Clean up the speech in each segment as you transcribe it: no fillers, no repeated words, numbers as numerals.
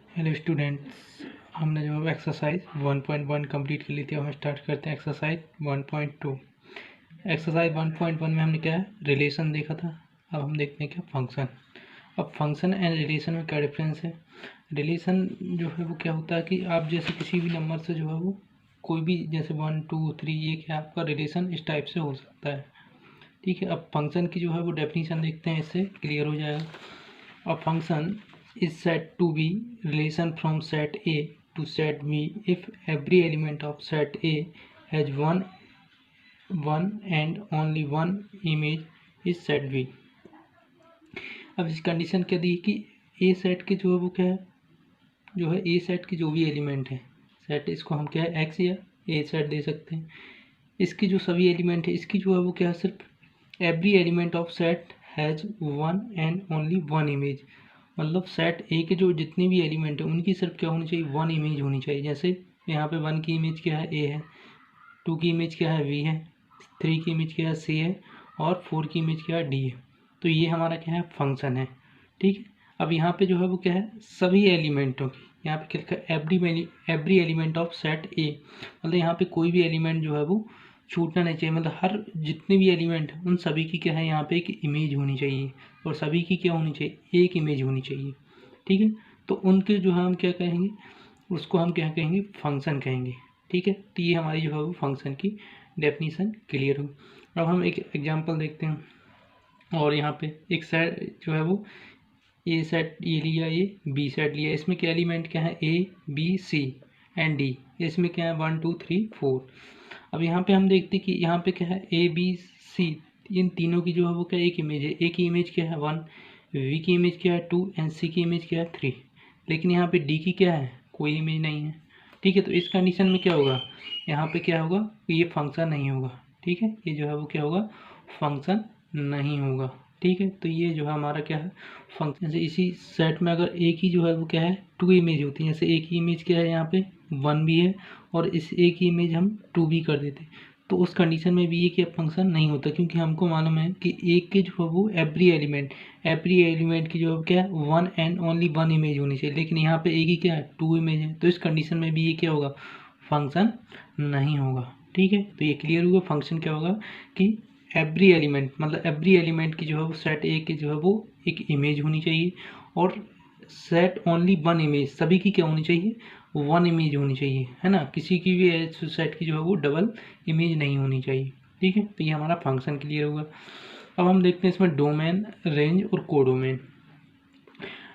Hello students, हमने जो exercise 1.1 complete कर ली थी। अब हम स्टार्ट करते हैं एक्सरसाइज 1.2। एक्सरसाइज 1.1 में हमने क्या है, रिलेशन देखा था। अब हम देखते हैं क्या, फंक्शन। अब फंक्शन एंड रिलेशन में क्या डिफरेंस है। रिलेशन जो है वो क्या होता है कि आप जैसे किसी भी नंबर से जो है वो कोई भी, जैसे 1 2 3, ये क्या आपका रिलेशन इस टाइप से हो सकता है। ठीक है। अब फंक्शन की जो है वो डेफिनीशन देखते हैं, इससे क्लियर हो जाएगा। अब function is said to be relation from set A to set B if every element of set A has one and only one image is set B। अब इस कंडीशन क्या दी कि ए सेट के जो है वो क्या है, जो है ए सेट के जो भी एलिमेंट है, सेट इसको हम क्या है एक्स या ए सेट दे सकते हैं। इसके जो सभी एलिमेंट है, इसकी जो है वो क्या है, सिर्फ every element of set has one and only one image. मतलब सेट ए के जो जितने भी एलिमेंट है उनकी सिर्फ क्या होनी चाहिए, वन इमेज होनी चाहिए। जैसे यहाँ पे 1 की इमेज क्या है, ए है, 2 की इमेज क्या है, वी है, 3 की इमेज क्या है, सी है, और 4 की इमेज क्या है, डी है। तो ये हमारा क्या है, फंक्शन है। ठीक है। अब यहाँ पे जो है वो क्या है, सभी एलिमेंटों की, यहाँ पे क्या लिखा है, एवरी एलिमेंट ऑफ सेट ए। मतलब यहाँ पे कोई भी एलिमेंट जो है वो छूटना नहीं चाहिए। मतलब हर जितने भी एलिमेंट हैं उन सभी की क्या है, यहाँ पे एक इमेज होनी चाहिए, और सभी की क्या होनी चाहिए, एक इमेज होनी चाहिए। ठीक है। तो उनके जो है हम क्या कहेंगे, उसको हम क्या कहेंगे, फंक्शन कहेंगे। ठीक है। तो ये हमारी जो है वो फंक्शन की डेफिनीशन क्लियर हुई। अब हम एक एग्जांपल देखते हैं। और यहाँ पे एक सेट जो है वो ए सेट ये लिया, ये बी सेट लिया। इसमें क्या एलिमेंट क्या है, A B C and D. इसमें क्या है 1 2 3 4। अब यहाँ पे हम देखते हैं कि यहाँ पे क्या है, ए बी सी, इन तीनों की जो है वो क्या एक इमेज है। ए की इमेज क्या है 1, वी की इमेज क्या है 2 एंड सी की इमेज क्या है 3। लेकिन यहाँ पे डी की क्या है, कोई इमेज नहीं है। ठीक है। तो इस कंडीशन में क्या होगा, यहाँ पे क्या होगा, ये फंक्शन नहीं होगा। ठीक है। ये जो है वो क्या होगा, फंक्शन नहीं होगा। ठीक है। तो ये जो है हमारा क्या है, फंक्शन। जैसे इसी सेट में अगर ए की जो है वो क्या है, 2 इमेज होती है। जैसे ए की इमेज क्या है, यहाँ पे 1 भी है, और इस ए की इमेज हम 2 भी कर देते, तो उस कंडीशन में भी ये क्या फंक्शन नहीं होता। क्योंकि हमको मालूम है कि ए के जो है वो एवरी एलिमेंट की जो है क्या है, one and only one image होनी चाहिए। लेकिन यहाँ पे ए की क्या है, 2 इमेज है। तो इस कंडीशन में भी ये क्या होगा, फंक्शन नहीं होगा। ठीक है। तो ये क्लियर हुआ, फंक्शन क्या होगा कि एवरी एलिमेंट, मतलब एवरी एलिमेंट की जो है वो सेट ए की जो है वो एक इमेज होनी चाहिए, और सेट ओनली वन इमेज, सभी की क्या होनी चाहिए, वन इमेज होनी चाहिए, है ना। किसी की भी सेट की जो है वो डबल इमेज नहीं होनी चाहिए। ठीक है। तो ये हमारा फंक्शन क्लियर हुआ। अब हम देखते हैं इसमें डोमेन, रेंज और कोडोमेन।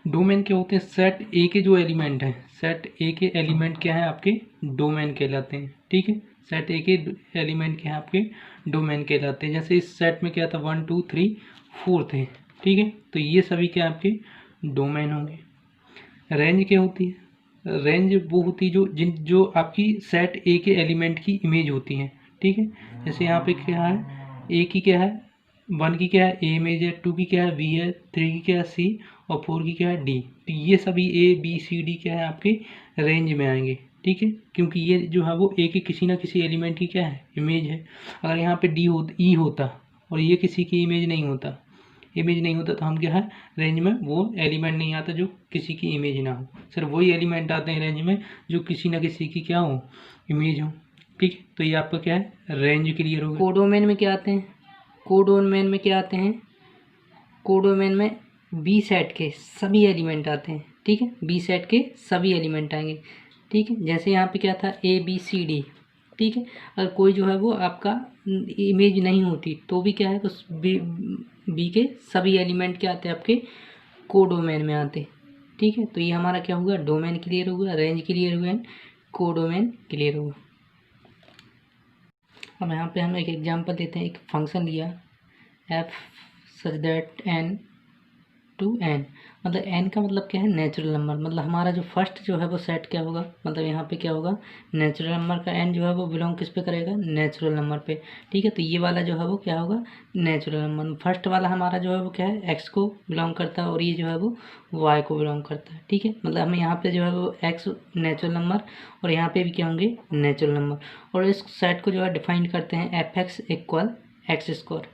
डोमेन क्या होते हैं, सेट ए के जो एलिमेंट हैं, सेट ए के एलिमेंट क्या है आपके, डोमेन कहलाते हैं। ठीक है। सेट ए के एलिमेंट क्या है आपके, डोमेन कहलाते हैं। जैसे इस सेट में क्या था, 1 2 3 4 थे। ठीक है। तो ये सभी क्या आपके डोमेन होंगे। रेंज क्या होती है, रेंज वो होती है जो आपकी सेट ए के एलिमेंट की इमेज होती है। ठीक है। जैसे यहाँ पे क्या है, ए की क्या है, 1 की क्या है, ए इमेज है, 2 की क्या है, बी है, 3 की क्या है, सी, और 4 की क्या है, डी। तो ये सभी ए बी सी डी क्या है आपके रेंज में आएंगे। ठीक है। क्योंकि ये जो है वो ए के किसी ना किसी एलिमेंट की क्या है, इमेज है। अगर यहाँ पे डी हो ई होता और ये किसी की इमेज नहीं होता, तो हम क्या है, रेंज में वो एलिमेंट नहीं आता जो किसी की इमेज ना हो। सिर्फ वही एलिमेंट आते हैं रेंज में जो किसी ना किसी की क्या हो, इमेज हो। ठीक है। तो ये आपका क्या है, रेंज क्लियर हो गया। कोडोमेन में क्या आते हैं, कोडोमेन में बी सेट के सभी एलिमेंट आते हैं। ठीक है। बी सेट के सभी एलिमेंट आएंगे। ठीक है। जैसे यहाँ पे क्या था, ए बी सी डी। ठीक है। अगर कोई जो है वो आपका इमेज नहीं होती तो भी क्या है, उस बी के सभी एलिमेंट क्या आते हैं आपके कोडोमेन में आते। ठीक है। तो ये हमारा क्या हुआ, डोमेन क्लियर हुआ, रेंज क्लियर हुआ, कोडोमेन क्लियर हुआ। अब यहाँ पे हम एक एग्जांपल देते हैं। एक फंक्शन लिया F such that N to N, मतलब एन का मतलब क्या है, नेचुरल नंबर। मतलब हमारा जो फर्स्ट जो है वो सेट क्या होगा, मतलब यहाँ पे क्या होगा, नेचुरल नंबर का एन जो है वो बिलोंग किस पे करेगा, नेचुरल नंबर पे। ठीक है। तो ये वाला जो है वो क्या होगा, नेचुरल नंबर। फर्स्ट वाला हमारा जो है वो क्या है, एक्स को बिलोंग करता है, और ये जो है वो वाई को बिलोंग करता है। ठीक है। मतलब हमें यहाँ पे जो है वो एक्स नेचुरल नंबर, और यहाँ पे भी क्या होंगे, नेचुरल नंबर। और इस सेट को जो है डिफाइन करते हैं F x equal x square.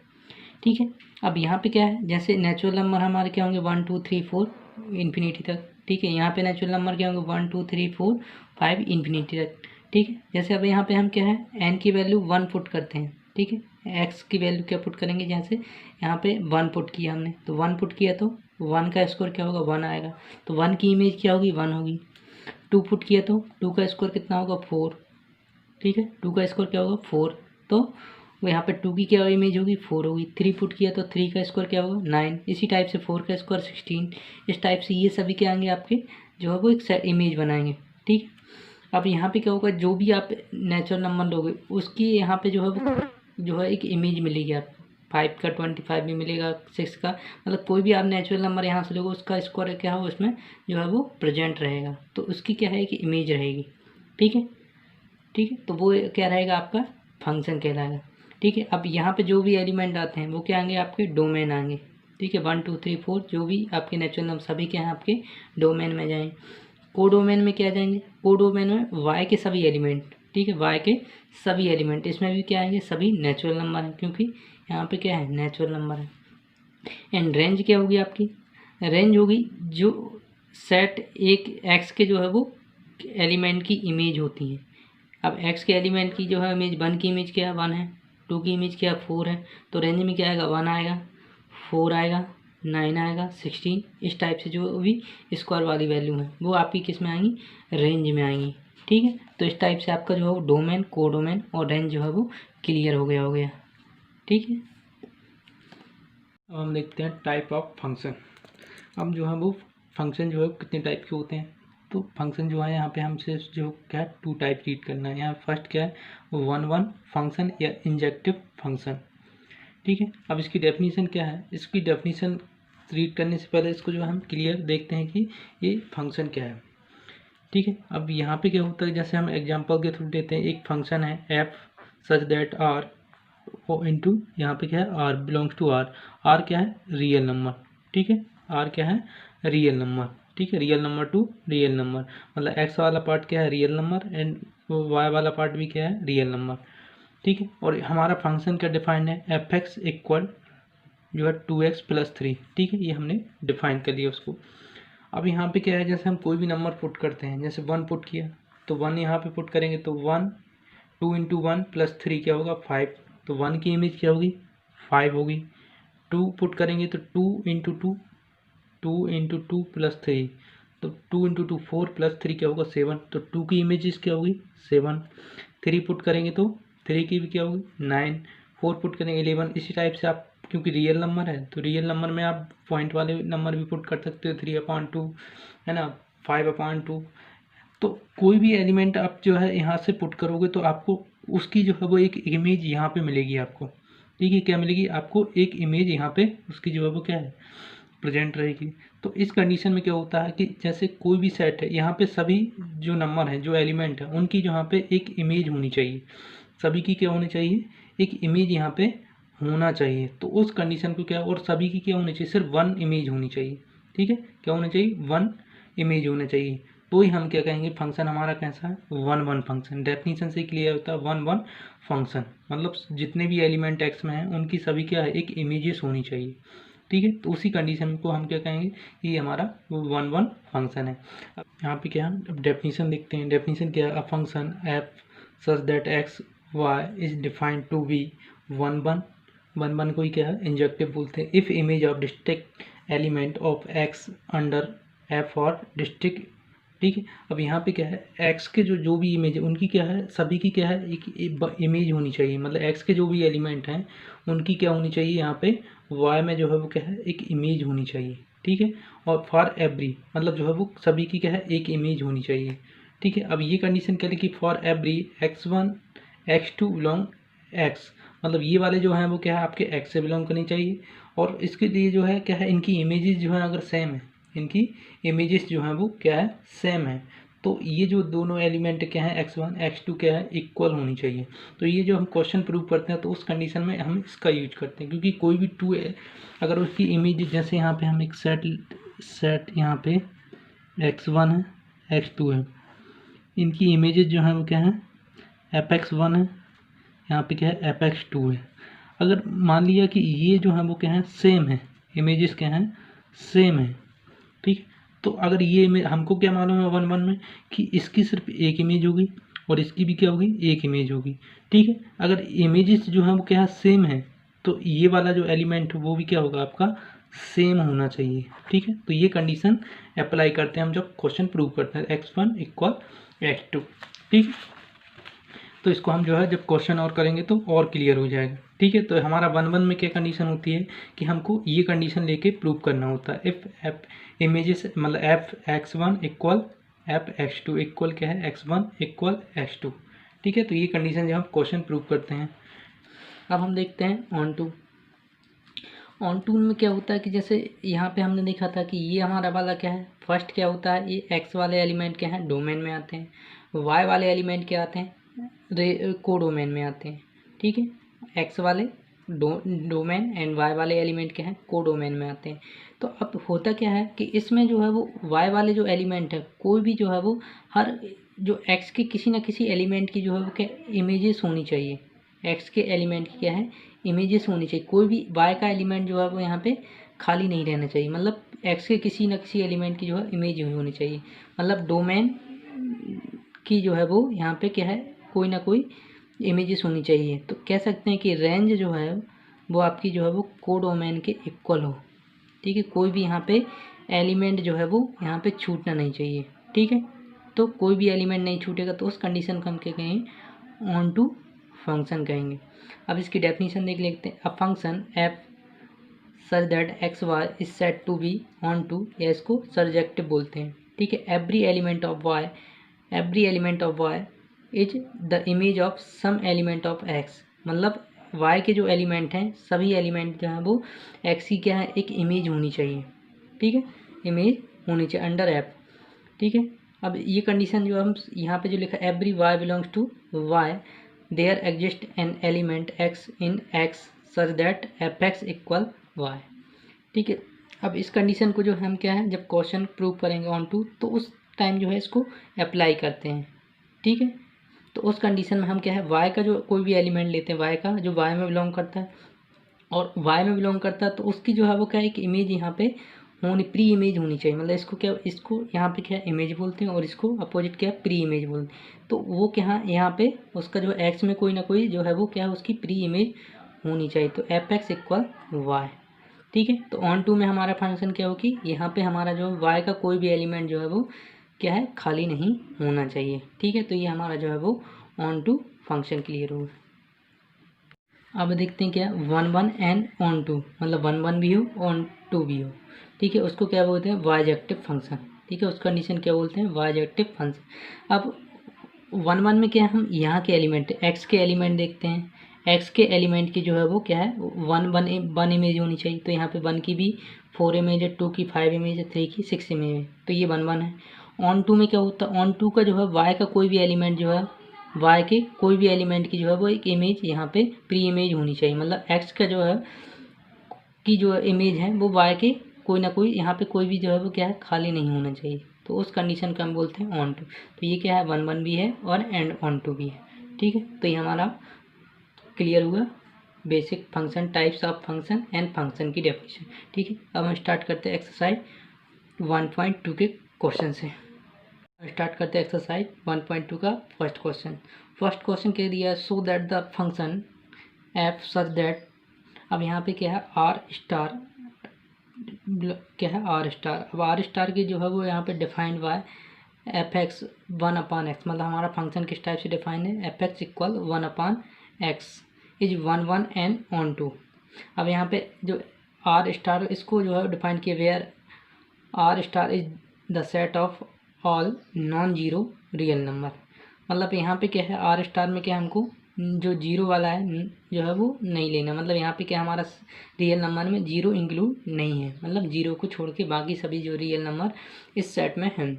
ठीक है। अब यहाँ पे क्या है, जैसे नेचुरल नंबर हमारे क्या होंगे 1 2 3 4, इन्फिनिटी तक, ठीक है। यहाँ पे नेचुरल नंबर क्या होंगे 1 2 3 4 5 इन्फिनिटी तक, ठीक है। जैसे अब यहाँ पे हम क्या है n की वैल्यू 1 पुट करते हैं, ठीक है। x की वैल्यू क्या पुट करेंगे, जैसे यहाँ पे 1 पुट किया हमने, तो 1 पुट किया तो 1 का स्कोर क्या होगा 1 आएगा, तो 1 की इमेज क्या होगी 1 होगी। 2 पुट किया तो 2 का स्कोर कितना होगा 4, ठीक है। 2 का स्कोर क्या होगा 4, तो वो यहाँ पे 2 की क्या इमेज होगी 4 होगी। 3 पुट किया तो 3 का स्कोर क्या होगा 9, इसी टाइप से 4 का स्कोर 16, इस टाइप से ये सभी क्या आएंगे आपके जो है वो एक इमेज बनाएंगे, ठीक है। अब यहाँ पे क्या होगा, जो भी आप नेचुरल नंबर लोगे उसकी यहाँ पे जो है वो जो है एक इमेज मिलेगी आपको। 5 का 25 भी मिलेगा, 6 का, मतलब कोई भी आप नेचुरल नंबर यहाँ से लोगे उसका स्कोर क्या हो उसमें जो है वो प्रेजेंट रहेगा, तो उसकी क्या है कि इमेज रहेगी, ठीक है। ठीक है, तो वो क्या रहेगा आपका फंक्शन कहलाएगा, ठीक है। अब यहाँ पे जो भी एलिमेंट आते हैं वो क्या आएंगे आपके डोमेन आएंगे, ठीक है। 1 2 3 4 जो भी आपके नेचुरल नंबर सभी क्या हैं आपके डोमेन में जाएंगे। कोडोमेन में क्या जाएंगे, कोडोमेन में वाई के सभी एलिमेंट, ठीक है, वाई के सभी एलिमेंट, इसमें भी क्या आएंगे सभी नेचुरल नंबर हैं, क्योंकि यहाँ पे क्या है नेचुरल नंबर है। एंड रेंज क्या होगी आपकी, रेंज होगी जो सेट एक एक्स के जो है वो एलिमेंट की इमेज होती है। अब एक्स के एलिमेंट की जो है इमेज 1 की इमेज क्या है 1 है, 2 की इमेज क्या है 4 है, तो रेंज में क्या आएगा 1 आएगा, 4 आएगा, 9 आएगा, 16, इस टाइप से जो भी स्क्वायर वाली वैल्यू है वो आपकी किस में आएंगी रेंज में आएंगी, ठीक है। तो इस टाइप से आपका जो है वो डोमेन कोडोमेन और रेंज जो है वो क्लियर हो गया, ठीक है। अब हम देखते हैं टाइप ऑफ फंक्शन। अब जो है वो फंक्शन जो है कितने टाइप के होते हैं, तो फंक्शन जो है यहाँ पे हमसे जो क्या है 2 टाइप रीड करना है। यहाँ फर्स्ट क्या है 1 फंक्शन या इंजेक्टिव फंक्शन, ठीक है। अब इसकी डेफिनेशन क्या है, इसकी डेफिनेशन रीड करने से पहले इसको जो हम क्लियर देखते हैं कि ये फंक्शन क्या है, ठीक है। अब यहाँ पे क्या होता है, जैसे हम एग्जांपल के थ्रू देते हैं, एक फंक्शन है F such that R O into यहाँ पे क्या है R belongs to R, R क्या है रियल नंबर, ठीक है, आर क्या है रियल नंबर, ठीक है, real number two real number, मतलब एक्स वाला पार्ट क्या है रियल नंबर एंड वाई वाला पार्ट भी क्या है रियल नंबर, ठीक है। और हमारा फंक्शन क्या डिफाइंड है एफ एक्स इक्वल जो है 2x + 3, ठीक है, ये हमने डिफाइन कर लिया उसको। अब यहाँ पे क्या है, जैसे हम कोई भी नंबर पुट करते हैं, जैसे 1 पुट किया तो 1 यहाँ पे पुट करेंगे तो 1, 2 इंटू 1 + 3 क्या होगा 5, तो 1 की इमेज क्या होगी 5 होगी। 2 पुट करेंगे तो 2 इंटू 2 + 3, तो 2 इंटू 2 4 + 3 क्या होगा 7, तो 2 की इमेजेस क्या होगी 7। 3 पुट करेंगे तो 3 की भी क्या होगी 9, 4 पुट करेंगे 11, इसी टाइप से आप क्योंकि रियल नंबर है तो रियल नंबर में आप पॉइंट वाले नंबर भी पुट कर सकते हो 3/2 है ना, 5/2। तो कोई भी एलिमेंट आप जो है यहाँ से पुट करोगे तो आपको उसकी जो है वो एक इमेज यहाँ पे मिलेगी आपको, ठीक है, क्या मिलेगी आपको एक इमेज यहाँ पे उसकी जो है वो क्या है प्रेजेंट रहेगी। तो इस कंडीशन में क्या होता है कि जैसे कोई भी सेट है यहाँ पे सभी जो नंबर हैं जो एलिमेंट है उनकी यहाँ पे एक इमेज होनी चाहिए, सभी की क्या होनी चाहिए एक इमेज यहाँ पे होना चाहिए। तो उस कंडीशन को क्या और सभी की क्या होनी चाहिए सिर्फ 1 इमेज होनी चाहिए, ठीक है, क्या होना चाहिए 1 इमेज होना चाहिए, तो ही हम क्या कहेंगे फंक्शन हमारा कैसा है 1 फंक्शन। डेफिनेशन से क्लियर होता है 1 फंक्शन मतलब जितने भी एलिमेंट एक्स में हैं उनकी सभी क्या है एक इमेजेस होनी चाहिए, ठीक है। तो उसी कंडीशन को हम क्या कहेंगे कि ये हमारा 1 फंक्शन है। अब यहाँ पे क्या हम डेफिनेशन देखते हैं, डेफिनेशन क्या है a function f such that x y is defined to be 1 को ही क्या है इंजेक्टिव बोलते हैं if image of distinct element of x under f और डिस्ट्रिक्ट, ठीक है। अब यहाँ पे क्या है एक्स के जो भी इमेज है उनकी क्या है सभी की क्या है एक इमेज होनी चाहिए, मतलब एक्स के जो भी एलिमेंट हैं उनकी क्या होनी चाहिए यहाँ पे वाई में जो है वो क्या है एक इमेज होनी चाहिए, ठीक है। और फॉर एवरी मतलब जो है वो सभी की क्या है एक इमेज होनी चाहिए, ठीक है। अब ये कंडीशन क्या लिखी for every x1 x2 belong x, मतलब ये वाले जो हैं वो क्या है आपके एक्स से बिलोंग करनी चाहिए और इसके लिए जो है क्या है इनकी इमेजेस जो है अगर सेम है, इनकी इमेजेस जो हैं वो क्या है सेम है, तो ये जो दोनों एलिमेंट क्या है x1 x2 क्या है इक्वल होनी चाहिए। तो ये जो हम क्वेश्चन प्रूव करते हैं तो उस कंडीशन में हम इसका यूज करते हैं, क्योंकि कोई भी टू है अगर उसकी इमेज जैसे यहाँ पे हम एक सेट यहाँ पे x1 है x2 है, इनकी इमेजेस जो हैं वो क्या है fx1 है, यहाँ पे क्या है fx2 है। अगर मान लिया कि ये जो है वो क्या है सेम है, इमेजेस क्या हैं सेम है, ठीक, तो अगर ये हमको क्या मालूम है 1 1 में कि इसकी सिर्फ एक इमेज होगी और इसकी भी क्या होगी, एक इमेज होगी। ठीक है, अगर इमेजेस जो है वो क्या सेम है तो ये वाला जो एलिमेंट वो भी क्या होगा आपका सेम होना चाहिए। ठीक है, तो ये कंडीशन अप्लाई करते हैं हम जब क्वेश्चन प्रूव करते हैं x1 इक्वल x2। ठीक है, तो इसको हम जो है जब क्वेश्चन और करेंगे तो और क्लियर हो जाएगा। ठीक है, तो हमारा 1 1 में क्या कंडीशन होती है कि हमको ये कंडीशन लेके प्रूव करना होता है इफ एफ इमेजेस मतलब F x1 equal F x2 equal क्या है x1 इक्वल x2। ठीक है, तो ये कंडीशन जब हम क्वेश्चन प्रूव करते हैं। अब हम देखते हैं ऑन टू में क्या होता है कि जैसे यहाँ पे हमने देखा था कि ये हमारा वाला क्या है, फर्स्ट क्या होता है, ये एक्स वाले एलिमेंट क्या है डोमेन में आते हैं, वाई वाले एलिमेंट क्या आते हैं कोडोमेन में आते हैं। ठीक है, एक्स वाले डोमेन एंड वाई वाले एलिमेंट क्या है कोडोमेन में आते हैं। तो अब होता क्या है कि इसमें जो है वो वाई वाले जो एलिमेंट है कोई भी जो है वो हर जो एक्स के किसी न किसी एलिमेंट की जो है वो क्या इमेजेस होनी चाहिए, एक्स के एलिमेंट की क्या है इमेजेस होनी चाहिए। कोई भी वाई का एलिमेंट जो है वो यहाँ पे खाली नहीं रहना चाहिए, मतलब एक्स के किसी न किसी एलिमेंट की जो है इमेज होनी चाहिए, मतलब डोमेन की जो है वो यहाँ पे क्या है कोई ना कोई इमेजेस होनी चाहिए। तो कह सकते हैं कि रेंज जो है वो आपकी जो है वो कोडोमेन के इक्वल हो। ठीक है, कोई भी यहाँ पे एलिमेंट जो है वो यहाँ पे छूटना नहीं चाहिए। ठीक है, तो कोई भी एलिमेंट नहीं छूटेगा तो उस कंडीशन को हम क्या कहेंगे ऑन टू फंक्शन कहेंगे। अब इसकी डेफिनेशन देख लेते हैं। A function f such that x y is said to be onto, या इसको सर्जेक्टिव बोलते हैं। ठीक है, every element of y is the image of some element of x, मतलब वाई के जो एलिमेंट हैं सभी एलिमेंट जो हैं वो एक्स की क्या है एक इमेज होनी चाहिए। ठीक है, इमेज होनी चाहिए अंडर एफ। ठीक है, अब ये कंडीशन जो हम यहाँ पे जो लिखा every y belongs to y there exist an element x in x such that f x equal y. ठीक है, अब इस कंडीशन को जो हम क्या है जब क्वेश्चन प्रूव करेंगे ऑन टू तो उस टाइम जो है इसको अप्लाई करते हैं। ठीक है, तो उस कंडीशन में हम क्या है वाई का जो कोई भी एलिमेंट लेते हैं वाई का जो वाई में बिलोंग करता है और वाई में बिलोंग करता है तो उसकी जो है वो क्या है एक इमेज यहाँ पे होनी प्री इमेज होनी चाहिए, मतलब इसको क्या इसको यहाँ पे क्या इमेज बोलते हैं और इसको अपोजिट क्या प्री इमेज बोलते हैं। तो वो क्या यहाँ पे उसका जो एक्स में कोई ना कोई जो है वो क्या है उसकी प्री इमेज होनी चाहिए, तो एफ एक्स इक्वल वाई। ठीक है, तो ऑन टू में हमारा फंक्शन क्या होगी यहाँ पे हमारा जो वाई का कोई भी एलिमेंट जो है वो क्या है खाली नहीं होना चाहिए। ठीक है, तो ये हमारा जो है वो ऑन टू फंक्शन क्लियर होगा। अब देखते हैं क्या 1 1 एंड ऑन टू, मतलब 1 1 भी हो ऑन टू भी हो। ठीक है, उसको क्या बोलते हैं वाइजेक्टिव फंक्शन। ठीक है, उस कंडीशन क्या बोलते हैं वाइजेक्टिव फंक्शन। अब 1 1 में क्या हम यहाँ के एलिमेंट एक्स के एलिमेंट देखते हैं, एक्स के एलिमेंट की जो है वो क्या है 1 इमेज होनी चाहिए, तो यहाँ पे 1 की भी 4 इमेज है, 2 की 5 इमेज है, 3 की 6 इमेज है, तो ये 1 1 है। ऑन टू में क्या होता है ऑन टू का जो है वाई का कोई भी एलिमेंट जो है वाई के कोई भी एलिमेंट की जो है वो एक इमेज यहाँ पे प्री इमेज होनी चाहिए, मतलब एक्स का जो है की जो इमेज है वो वाई के कोई ना कोई यहाँ पे कोई भी जो है वो क्या है खाली नहीं होना चाहिए, तो उस कंडीशन का हम बोलते हैं ऑन टू। तो ये क्या है 1 1 भी है और एंड ऑन टू भी है। ठीक है, तो ये हमारा क्लियर हुआ basic function types of function and function की डेफिनेशन। ठीक है, अब हम स्टार्ट करते हैं एक्सरसाइज 1.2 के क्वेश्चन से। स्टार्ट करते हैं एक्सरसाइज 1.2 का फर्स्ट क्वेश्चन। फर्स्ट क्वेश्चन कह दिया so that the function f such that, अब यहाँ पे क्या है आर स्टार, क्या है आर स्टार। अब आर स्टार की जो है वो यहाँ पे defined by F x 1/x, मतलब हमारा फंक्शन किस टाइप से डिफाइंड है f x equal 1/x is 1 1 and onto. अब यहाँ पे जो आर स्टार इसको जो है डिफाइन किया where r star is the set of all non zero real number, मतलब यहाँ पे क्या है आर स्टार में क्या हमको जो जीरो वाला है जो है वो नहीं लेना, मतलब यहाँ पे क्या हमारा रियल नंबर में जीरो इंक्लूड नहीं है, मतलब जीरो को छोड़ के बाकी सभी जो रियल नंबर इस सेट में हैं।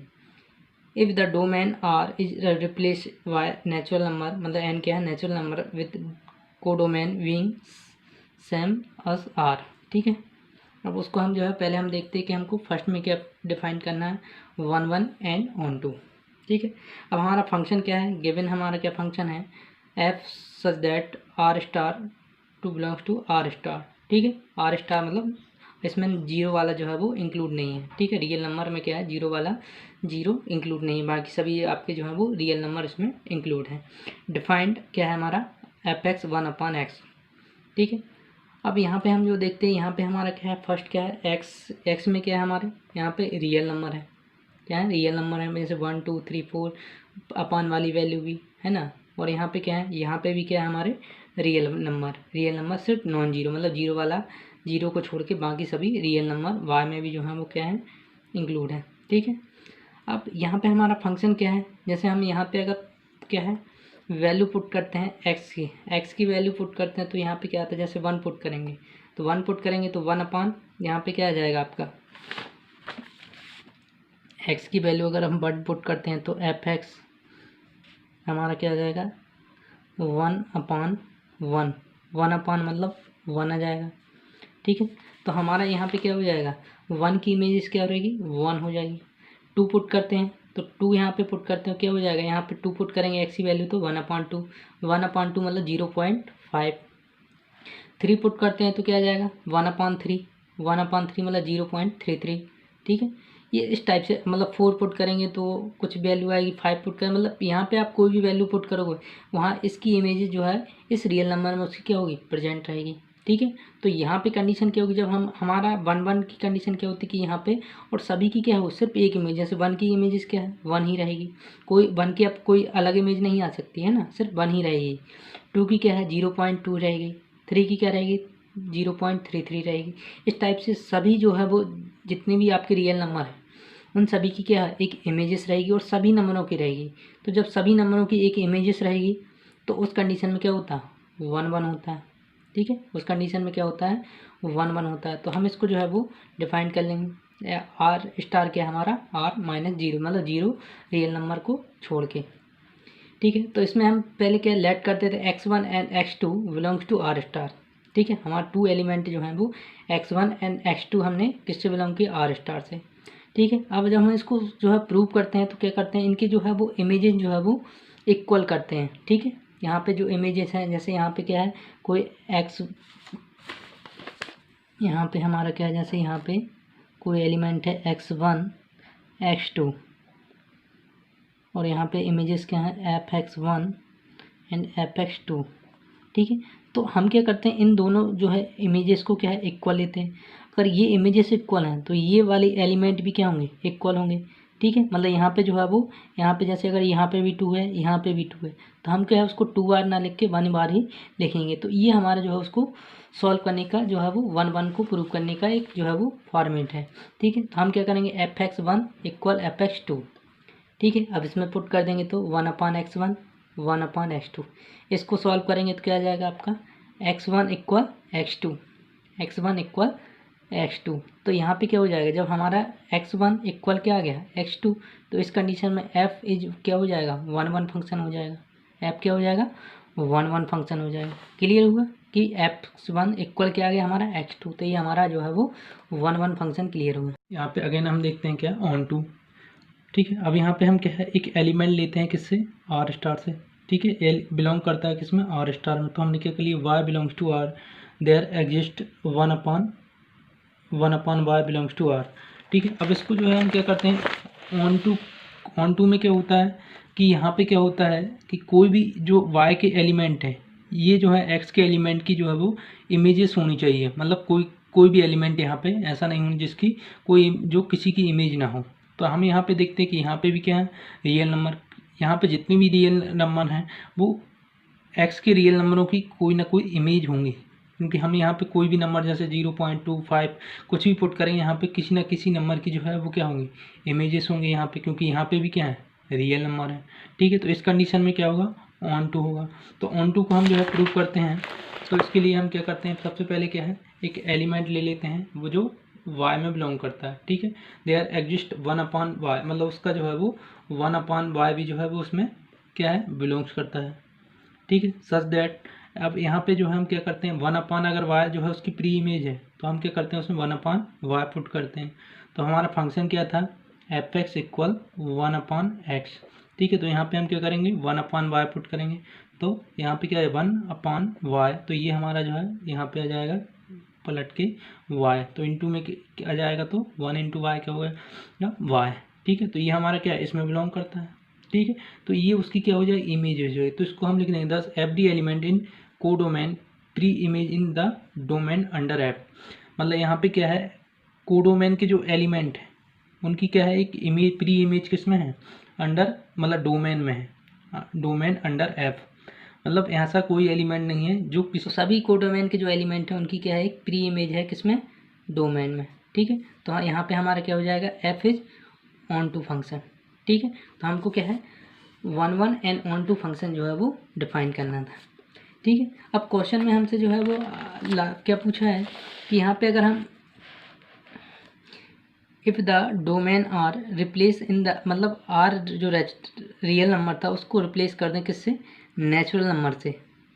If the domain r is replace by natural number, मतलब एन क्या है natural number with codomain being same as r. ठीक है, अब उसको हम जो है पहले हम देखते हैं कि हमको फर्स्ट में क्या डिफाइन करना है 1 1 एंड ऑन टू। ठीक है, अब हमारा फंक्शन क्या है गिवन हमारा क्या फंक्शन है F such that r star to belongs to r star. ठीक है, आर स्टार मतलब इसमें जीरो वाला जो है वो इंक्लूड नहीं है, ठीक है। रियल नंबर में क्या है, जीरो वाला जीरो इंक्लूड नहीं है, बाकी सभी आपके जो है वो रियल नंबर इसमें इंक्लूड है। डिफाइंड क्या है हमारा, एफ एक्स 1/x, ठीक है। अब यहाँ पे हम जो देखते हैं, यहाँ पे हमारा क्या है, फर्स्ट क्या है, एक्स में क्या है हमारे यहाँ पे रियल नंबर है, क्या है, रियल नंबर है, जैसे 1 2 3 4 अपान वाली वैल्यू भी है ना। और यहाँ पे क्या है, यहाँ पे भी क्या है हमारे रियल नंबर सिर्फ नॉन जीरो, मतलब जीरो वाला, जीरो को छोड़ के बाकी सभी रियल नंबर वाई में भी जो है वो क्या है, इंक्लूड है, ठीक है। अब यहाँ पे हमारा फंक्शन क्या है, जैसे हम यहाँ पे अगर क्या है वैल्यू पुट करते हैं एक्स की वैल्यू पुट करते हैं, तो यहाँ पे क्या आता है, जैसे 1 पुट करेंगे तो 1 पुट करेंगे तो 1 अपान यहाँ पे क्या आ जाएगा आपका, एक्स की वैल्यू अगर हम 1 पुट करते हैं तो एफ एक्स हमारा क्या आ जाएगा, 1/1, 1 मतलब 1 आ जाएगा, ठीक है। तो हमारा यहाँ पे क्या हो जाएगा, 1 की इमेजेस क्या रहेगी, 1 हो जाएगी। 2 पुट करते हैं तो 2 यहाँ पे पुट करते हैं, क्या हो जाएगा, यहाँ पे 2 पुट करेंगे एक्स की वैल्यू तो 1/2, 1/2 मतलब 0.5। 3 पुट करते हैं तो क्या आ जाएगा, 1/3, 1/3 मतलब 0.33, ठीक है। ये इस टाइप से, मतलब 4 पुट करेंगे तो कुछ वैल्यू आएगी, 5 पुट करें, मतलब यहाँ पे आप कोई भी वैल्यू पुट करोगे वहाँ इसकी इमेजेस जो है इस रियल नंबर में उसकी क्या होगी, प्रेजेंट रहेगी, ठीक है। तो यहाँ पे कंडीशन क्या होगी, जब हम हमारा 1 की कंडीशन क्या होती है कि यहाँ पे और सभी की क्या हो, सिर्फ एक इमेज, जैसे 1 की इमेजेस क्या है, 1 ही रहेगी, कोई 1 की अब कोई अलग इमेज नहीं आ सकती है ना, सिर्फ 1 ही रहेगी। 2 की क्या है, 0.2 रहेगी, 3 की क्या रहेगी, 0.33 रहेगी। इस टाइप से सभी जो है वो जितने भी आपके रियल नंबर हैं उन सभी की क्या है, एक इमेजेस रहेगी और सभी नंबरों की रहेगी। तो जब सभी नंबरों की एक इमेजेस रहेगी तो उस कंडीशन में क्या होता है, 1 1 होता है, ठीक है। उस कंडीशन में क्या होता है, 1 1 होता है। तो हम इसको जो है वो डिफाइन कर लेंगे, आर स्टार क्या है हमारा, R-0, मतलब जीरो रियल नंबर को छोड़ के, ठीक है। तो इसमें हम पहले क्या लेट करते थे, x1 and x2 belongs to r star, ठीक है। हमारा 2 एलिमेंट जो हैं वो x1 एंड x2 हमने किससे बिलोंग किया, आर स्टार से, ठीक है। अब जब हम इसको जो है प्रूव करते हैं तो क्या करते हैं, इनके जो है वो इमेजेस जो है वो इक्वल करते हैं, ठीक है। यहाँ पे जो इमेजेस हैं, जैसे यहाँ पे क्या है, कोई x, यहाँ पे हमारा क्या है, जैसे यहाँ पे कोई एलिमेंट है x1 x2 और यहाँ पे इमेजेस क्या है, fx1 एंड fx2, ठीक है। तो हम क्या करते हैं, इन दोनों जो है इमेजेस को क्या है, इक्वल लेते हैं। अगर ये इमेजेस इक्वल हैं तो ये वाले एलिमेंट भी क्या होंगे, इक्वल होंगे, ठीक है। मतलब यहाँ पे जो है वो, यहाँ पे जैसे अगर यहाँ पे भी 2 है, यहाँ पे भी 2 है, तो हम क्या है उसको 2 बार ना लिख के 1 बार ही लिखेंगे। तो ये हमारा जो है उसको सॉल्व करने का जो है वो 1 1 को प्रूव करने का एक जो है वो फॉर्मेट है, ठीक है। तो हम क्या करेंगे, fx1 = fx2, ठीक है। अब इसमें पुट कर देंगे तो 1/x1 1/x2, इसको सॉल्व करेंगे तो क्या आ जाएगा आपका, x1 = x2, x1 = x2। तो यहाँ पे क्या हो जाएगा, जब हमारा x1 इक्वल क्या आ गया, x2, तो इस कंडीशन में f इज क्या हो जाएगा, 1 1 फंक्शन हो जाएगा, f क्या हो जाएगा, 1 1 फंक्शन हो जाएगा। क्लियर हुआ कि x1 इक्वल क्या आ गया हमारा, x2, तो ये हमारा जो है वो 1 1 फंक्शन क्लियर हुआ। यहाँ पे अगेन हम देखते हैं क्या, ऑन टू, ठीक है। अब यहाँ पे हम क्या है, एक एलिमेंट लेते हैं किससे, आर स्टार से, ठीक है। एल बिलोंग करता है किसमें, आर स्टार में। तो हमने क्या कर लिया, y belongs to r, there exist 1/1 y belongs to r, ठीक है। अब इसको जो है हम क्या करते हैं, ऑन टू में क्या होता है कि यहाँ पे क्या होता है कि कोई भी जो वाई के एलिमेंट है, ये जो है एक्स के एलिमेंट की जो है वो इमेजेस होनी चाहिए, मतलब कोई भी एलिमेंट यहाँ पे ऐसा नहीं होनी जिसकी कोई जो किसी की इमेज ना हो। तो हम यहाँ पे देखते हैं कि यहाँ पे भी क्या है, रियल नंबर, यहाँ पे जितने भी रियल नंबर हैं वो एक्स के रियल नंबरों की कोई ना कोई इमेज होंगी, क्योंकि हम यहाँ पे कोई भी नंबर जैसे 0.25 कुछ भी पुट करेंगे, यहाँ पे किसी ना किसी नंबर की जो है वो क्या होंगी, इमेजेस होंगे यहाँ पे, क्योंकि यहाँ पे भी क्या है, रियल नंबर है, ठीक है। तो इस कंडीशन में क्या होगा, ऑन टू होगा। तो ऑन टू को हम जो है प्रूव करते हैं, तो इसके लिए हम क्या करते हैं, सबसे पहले क्या है, एक एलिमेंट ले लेते हैं वो जो y में बिलोंग करता है, ठीक है। देयर एग्जिस्ट 1/y, मतलब उसका जो है वो 1/y भी जो है वो उसमें क्या है, बिलोंग्स करता है, ठीक है। सच दैट, अब यहाँ पे जो है हम क्या करते हैं, 1/, अगर y जो है उसकी प्री इमेज है तो हम क्या करते हैं उसमें 1/y पुट करते हैं। तो हमारा फंक्शन क्या था, fx = 1/x, ठीक है। तो यहाँ पे हम क्या करेंगे, 1/y पुट करेंगे, तो यहाँ पे क्या है, 1/y, तो ये हमारा जो है यहाँ पे आ जाएगा पलट के y, तो इंटू में क्या जाएगा, तो 1 इंटू वाई क्या होगा ना y। ठीक है, तो ये हमारा क्या है, इसमें बिलोंग करता है। ठीक है, तो ये उसकी क्या हो जाएगी, इमेज हो जाएगी। तो इसको हम लिख देंगे 10 FD element in codomain pre image in the domain under app. मतलब यहाँ पे क्या है, कोडोमेन के जो एलिमेंट है उनकी क्या है, एक इमेज, प्री इमेज किस में है, अंडर, मतलब डोमेन में है, डोमेन अंडर ऐप। मतलब ऐसा कोई एलिमेंट नहीं है जो तो सभी कोडोमेन के जो एलिमेंट हैं उनकी क्या है, एक प्री इमेज है किसमें, डोमेन में। ठीक है, तो यहाँ पे हमारा क्या हो जाएगा, f is onto function. ठीक है, तो हमको क्या है 1 एंड ऑन टू फंक्शन जो है वो डिफाइन करना था। ठीक है, अब क्वेश्चन में हमसे जो है वो क्या पूछा है कि यहाँ पे अगर हम if the domain are replace in the, मतलब आर जो रियल नंबर था उसको रिप्लेस कर दें किससे, नेचुरल नंबर से।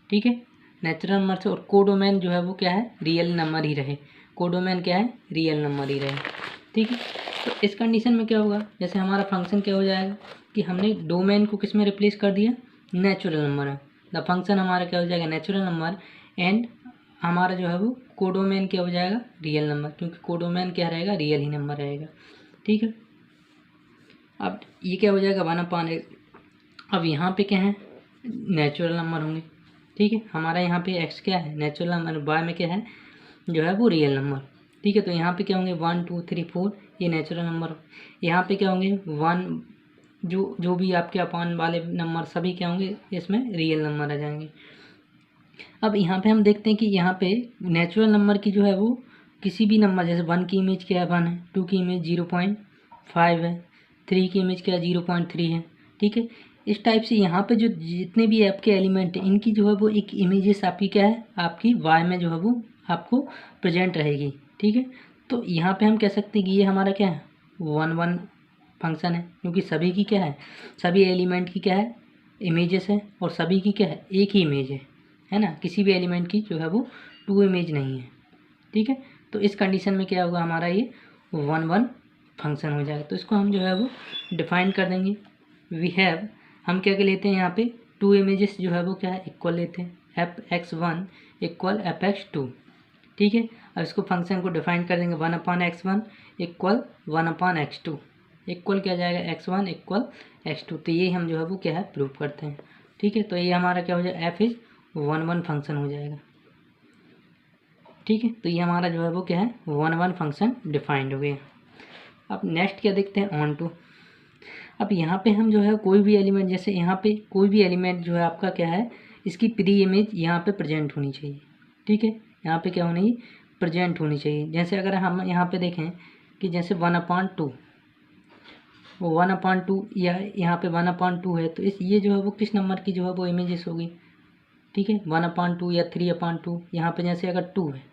ठीक है, नेचुरल नंबर से, और कोडोमेन जो है वो क्या है, रियल नंबर ही रहे। कोडोमेन क्या है, रियल नंबर ही रहे। ठीक है, तो इस कंडीशन में क्या होगा, जैसे हमारा फंक्शन क्या हो जाएगा कि हमने डोमेन को किस में रिप्लेस कर दिया, नेचुरल नंबर है। द फंक्शन हमारा क्या हो जाएगा, नेचुरल नंबर, एंड हमारा जो है वो कोडोमेन क्या हो जाएगा, रियल नंबर, क्योंकि कोडोमेन क्या रहेगा, रियल ही नंबर रहेगा। ठीक है, अब ये क्या हो जाएगा 1/x। अब यहाँ पे क्या है, नेचुरल नंबर होंगे। ठीक है, हमारा यहाँ पे x क्या है, नेचुरल नंबर, y में क्या है जो है वो रियल नंबर। ठीक है, तो यहाँ पे क्या होंगे 1 2 3 4, ये नेचुरल नंबर। यहाँ पे क्या होंगे 1, जो भी आपके अपान वाले नंबर सभी क्या होंगे, इसमें रियल नंबर आ जाएंगे। अब यहाँ पे हम देखते हैं कि यहाँ पे नेचुरल नंबर की जो है वो किसी भी नंबर, जैसे 1 की इमेज क्या है 1 है, 2 की इमेज 0.5 है, 3 की इमेज क्या है 0.3 है। ठीक है, इस टाइप से यहाँ पे जो जितने भी आपके एलिमेंट हैं इनकी जो है वो एक इमेजेस आपकी क्या है, आपकी वाई में जो है वो आपको प्रेजेंट रहेगी। ठीक है, तो यहाँ पे हम कह सकते हैं कि ये हमारा क्या है 1 फंक्शन है, क्योंकि सभी की क्या है, सभी एलिमेंट की क्या है इमेजेस है, और सभी की क्या है एक ही इमेज है ना, किसी भी एलिमेंट की जो है वो 2 इमेज नहीं है। ठीक है, तो इस कंडीशन में क्या होगा, हमारा ये 1 फंक्शन हो जाएगा। तो इसको हम जो है वो डिफाइन कर देंगे। वी हैव, हम क्या लेते हैं यहाँ पे 2 इमेजेस जो है वो क्या है इक्वल लेते हैं, f(x1) इक्वल f(x2). ठीक है, अब इसको फंक्शन को डिफाइन कर देंगे 1/x1 इक्वल 1/x2, इक्वल क्या जाएगा x1 इक्वल x2। तो ये हम जो है वो क्या है प्रूव करते हैं। ठीक है, तो ये हमारा क्या हो जाएगा, f इज 1 फंक्शन हो जाएगा। ठीक है, तो ये हमारा जो है वो क्या है 1 फंक्शन डिफाइंड हो गया। अब नेक्स्ट क्या देखते हैं, ऑन टू। अब यहाँ पे हम जो है कोई भी एलिमेंट, जैसे यहाँ पे कोई भी एलिमेंट जो है आपका क्या है, इसकी प्री इमेज यहाँ पे प्रेजेंट होनी चाहिए। ठीक है, यहाँ पे क्या होनी, प्रेजेंट होनी चाहिए। जैसे अगर हम यहाँ पे देखें कि जैसे 1/2, 1/2 या यहाँ पे 1/2 है, तो इस ये जो है वो किस नंबर की जो है वो इमेजेस होगी। ठीक है, 1/2 या 3/2, यहाँ पे जैसे अगर 2 है,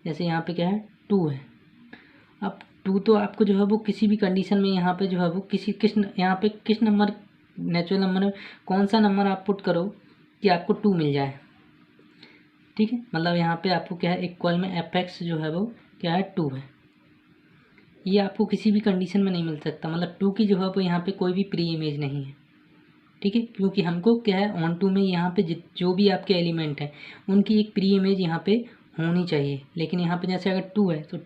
जैसे यहाँ पे क्या है 2 है। अब 2 तो आपको जो है वो किसी भी कंडीशन में यहाँ पे जो है वो यहाँ पे किस नंबर, नेचुरल नंबर में कौन सा नंबर आप पुट करो कि आपको 2 मिल जाए। ठीक है, मतलब यहाँ पे आपको क्या है इक्वल में f(x) जो है वो क्या है 2 है। ये आपको किसी भी कंडीशन में नहीं मिल सकता, मतलब 2 की जो है वो यहाँ पे कोई भी प्री इमेज नहीं है। ठीक है, क्योंकि हमको क्या है ऑन टू में यहाँ पे जो भी आपके एलिमेंट हैं उनकी एक प्री इमेज यहाँ पे होनी चाहिए। लेकिन यहाँ पे जैसे अगर 2 है तो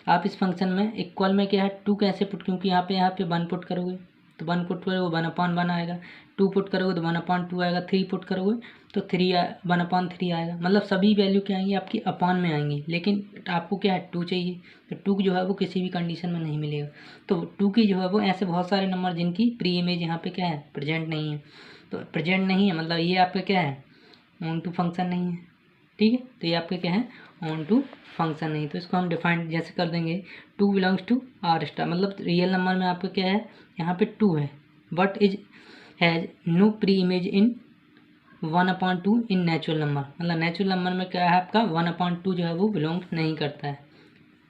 आप इस फंक्शन में इक्वल में क्या है 2 कैसे पुट, क्योंकि यहाँ पे 1 पुट करोगे तो 1 पुट करोगे 1/1 आएगा, 2 पुट करोगे तो 1/2 आएगा, 3 पुट करोगे तो 1/3 आएगा। मतलब सभी वैल्यू क्या आएंगी आपकी अपान में आएंगी, लेकिन आपको क्या है 2 चाहिए, तो 2 जो है वो किसी भी कंडीशन में नहीं मिलेगा। तो 2 की जो है वो ऐसे बहुत सारे नंबर जिनकी प्री इमेज यहाँ पे क्या है प्रेजेंट नहीं है, तो प्रेजेंट नहीं है मतलब ये आपका क्या है ऑन टू फंक्शन नहीं है। ठीक है, तो ये आपके क्या है ऑन टू फंक्शन नहीं। तो इसको हम डिफाइन जैसे कर देंगे 2 बिलोंग्स टू आर स्टार, मतलब रियल नंबर में आपका क्या है यहाँ पे 2 है, but is has no pre image in 1/2 in natural number. मतलब नेचुरल नंबर में क्या है आपका 1/2 जो है वो बिलोंग नहीं करता है।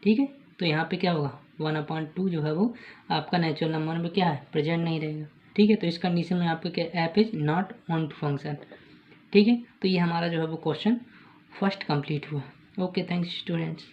ठीक है, तो यहाँ पे क्या होगा 1/2 जो है वो आपका नेचुरल नंबर में क्या है प्रेजेंट नहीं रहेगा। ठीक है, तो इस कंडीशन में आपका क्या f is not onto function. ठीक है, तो ये हमारा जो है वो क्वेश्चन फर्स्ट कंप्लीट हुआ। Okay, thanks students.